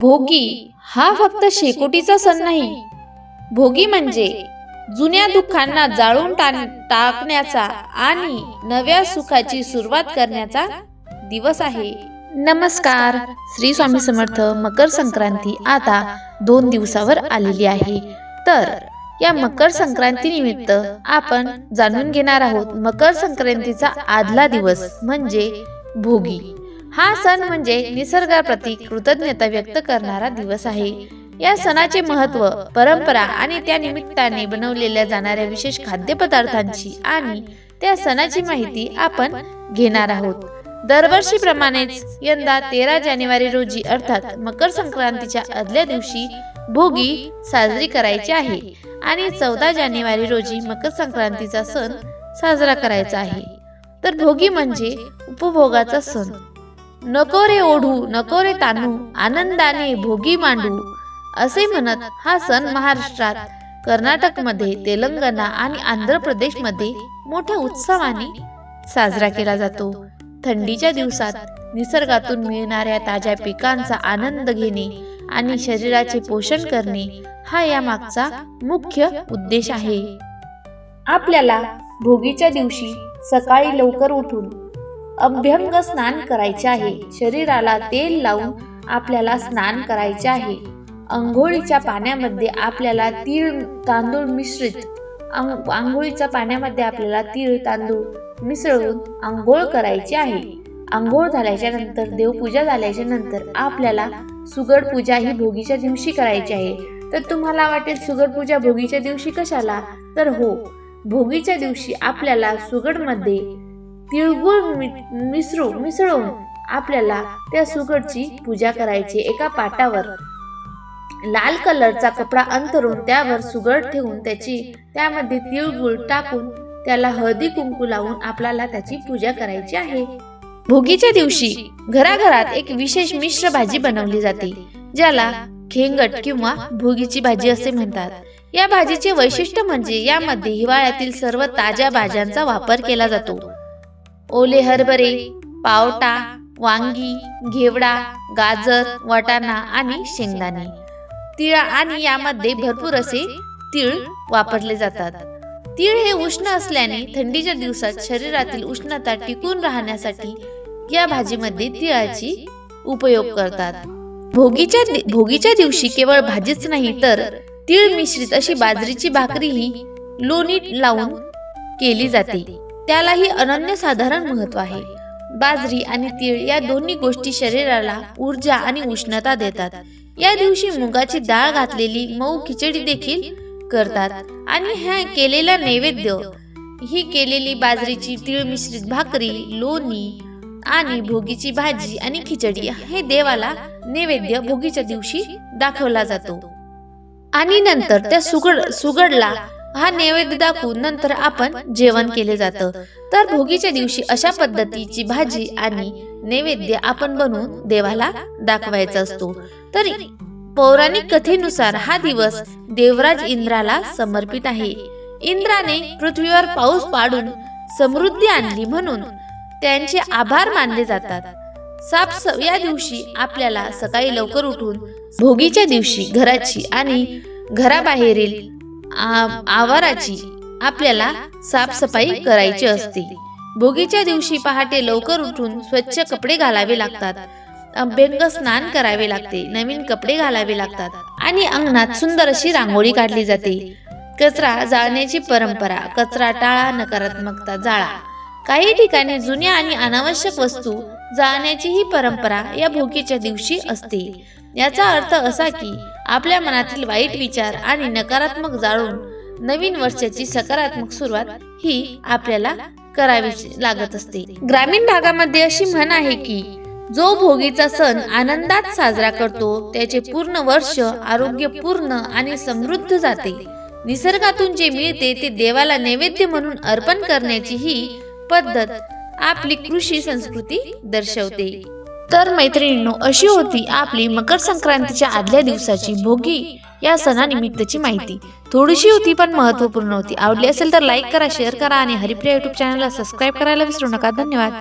भोगी हा फक्त शेकोटीचा सण नाही. भोगी म्हणजे जुन्या दुःखांना जाळून टाकण्याचा आणि नव्या सुखाची सुरुवात करण्याचा दिवस आहे. नमस्कार. श्री स्वामी समर्थ. मकर संक्रांती आता 2 दिवसावर आलेली आहे. तर या मकर संक्रांती निमित्त आपण जाणून घेणार आहोत मकर संक्रांतीचा आदला दिवस म्हणजे भोगी. हा सण म्हणजे निसर्गाप्रती कृतज्ञता व्यक्त करणारा दिवस आहे. या सणाचे महत्त्व, परंपरा आणि त्या निमित्ताने बनवलेल्या जाणाऱ्या विशेष खाद्यपदार्थांची आणि त्या सणाची माहिती आपण घेणार आहोत. दरवर्षीप्रमाणेच यंदा 13 जानेवारी रोजी अर्थात मकर संक्रांतीच्या आदल्या दिवशी भोगी साजरी करायची आहे आणि 14 जानेवारी रोजी मकर संक्रांतीचा सण साजरा करायचा आहे. तर भोगी म्हणजे उपभोगाचा सण. नको रे ओढू, नको रे तानू, आनंदाने भोगी मांडू असे म्हणत हा सण महाराष्ट्रात, कर्नाटकमध्ये, तेलंगणा आणि आंध्र प्रदेशमध्ये मोठ्या उत्सवाने साजरा केला जातो. थंडीच्या दिवसात निसर्गातून मिळणाऱ्या ताज्या पिकांचा आनंद घेणे आणि शरीराचे पोषण करणे हा यामागचा मुख्य उद्देश आहे. आपल्याला भोगीच्या दिवशी सकाळी लवकर उठून अभ्यंग स्नान करायचे आहे. शरीराला तेल लावून आपल्याला स्नान करायचे आहे. अंघोळीच्या पाण्यामध्ये आपल्याला तीळ तांदूळ मिसळून आंघोळ करायची आहे. आंघोळ झाल्याच्या नंतर, देवपूजा झाल्याच्या नंतर आपल्याला सुगड पूजा ही भोगीच्या दिवशी करायची आहे. तर तुम्हाला वाटेल सुगड पूजा भोगीच्या दिवशी कशाला? तर हो, भोगीच्या दिवशी आपल्याला सुगडमध्ये तिळगुळ मिसळून आपल्याला त्या सुगडची पूजा करायची. एका पाटावर लाल कलरचा कपडा अंथरून त्यावर सुगड ठेवून त्यामध्ये तिळगुळ टाकून त्याला हळदी कुंकू लावून आपल्याला त्याची पूजा करायची आहे. भोगीच्या दिवशी घराघरात एक विशेष मिश्र भाजी बनवली जाते, ज्याला खेंगट किंवा भोगीची भाजी असे म्हणतात. या भाजीचे वैशिष्ट्य म्हणजे यामध्ये हिवाळ्यातील सर्व ताज्या भाज्यांचा वापर केला जातो. ओले हरभरे, पावटा, वांगी, घेवडा, गाजर, वाटाणा आणि शेंगदाणे, तीळ आणि यामध्ये भरपूर असे तीळ वापरले जातात. तीळ हे उष्ण असल्याने थंडीच्या दिवसात शरीरातील उष्णता टिकून राहण्यासाठी या भाजीमध्ये तिळाची उपयोग करतात. भोगीच्या दिवशी केवळ भाजीच नाही तर तीळ मिश्रित अशी बाजरीची भाकरीही लोणी लावून केली जाते. त्यालाही अनन्यसाधारण महत्त्व आहे. बाजरी आणि तीळ या दोन्ही गोष्टी शरीराला ऊर्जा आणि उष्णता देतात. या दिवशी मुगाची डाळ घातलेली मऊ खिचडी देखील करतात आणि ह्या केलेला नैवेद्य ही केलेली बाजरीची तीळ मिश्रित भाकरी, लोणी आणि भोगीची भाजी आणि खिचडी हे देवाला नैवेद्य भोगीच्या दिवशी दाखवला जातो. आणि नंतर त्या सुगडला हा नैवेद्य दाखवून नंतर आपण जेवण केले जातं. तर भोगीच्या दिवशी अशा पद्धतीची भाजी आणि नैवेद्य आपण बनवून देवाला दाखवायचा असतो. तर पौराणिक कथेनुसार हा दिवस देवराज इंद्राला समर्पित आहे. इंद्राने पृथ्वीवर पाऊस पाडून समृद्धी आणली म्हणून त्यांचे आभार मानले जातात. या दिवशी आपल्याला सकाळी लवकर उठून भोगीच्या दिवशी घराची आणि घराबाहेरील आवाराची आपल्याला साफसफाई करायची असते. भोगीच्या दिवशी पहाटे लवकर उठून स्वच्छ कपडे घालावे लागतात. अभ्यंग स्नान करावे लागते. नवीन कपडे घालावे लागतात आणि अंगणात सुंदर अशी रांगोळी काढली जाते. कचरा जाळण्याची परंपरा. कचरा टाळा, नकारात्मकता जाळा. काही ठिकाणी जुन्या आणि अनावश्यक वस्तू जाळण्याची ही परंपरा या भोगीच्या दिवशी असते. याचा अर्थ असा की आपल्या मनातील वाईट विचार आणि नकारात्मक जाळून नवीन वर्षाची सकारात्मक सुरुवात ही आपल्याला करावी लागत असते. ग्रामीण भागामध्ये अशी म्हण आहे की जो भोगीचा सण आनंदात साजरा करतो त्याचे पूर्ण वर्ष आरोग्यपूर्ण आणि समृद्ध जाते. निसर्गातून जे मिळते ते देवाला नैवेद्य म्हणून अर्पण करण्याची ही पद्धत आपली कृषी संस्कृती दर्शवते. तर मैत्रिणींनो, अशी होती आपली मकर संक्रांतीच्या आदल्या दिवसाची भोगी या सणानिमित्तची माहिती. थोडीशी होती पण महत्त्वपूर्ण होती. आवडली असेल तर लाईक करा, शेअर करा आणि हरिप्रिया YouTube चॅनलला सबस्क्राईब करायला विसरू नका. धन्यवाद.